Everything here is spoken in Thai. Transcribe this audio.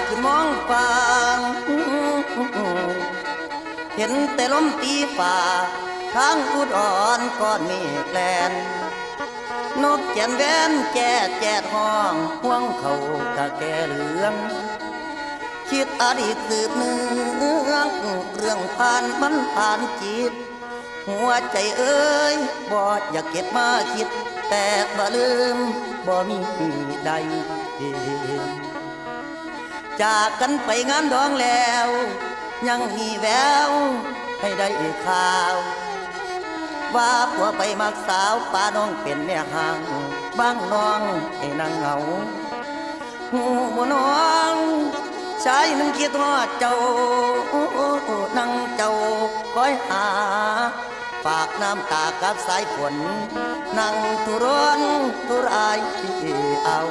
ขึ้นมองฟ้าเห็นแต่ลมตีฝ่าทางอุดรก้อนเมฆแลนนกแก่นแวนแก่แจ๊ดห้องห่วงเขากะแก่เหลืองคิดอดีตสืบเนื้องเรื่องผ่านมันผ่านจิตหัวใจเอ้ยบ่อยากเก็บมาคิดแต่บ่ลืมบ่มีใดจากกันไปงานดองแล้วยังมีแววให้ได้ข่าวว่าผัวไปมักสาวป้าน้องเป็นแม่ห่างบ้างน้องให้นางเหงาหูบ่น้องชายหนึ่งคิดฮอดเจ้านั่งเจ้าคอยหาฝากน้ำตากับสายฝนนั่งทุรนทุรายเอา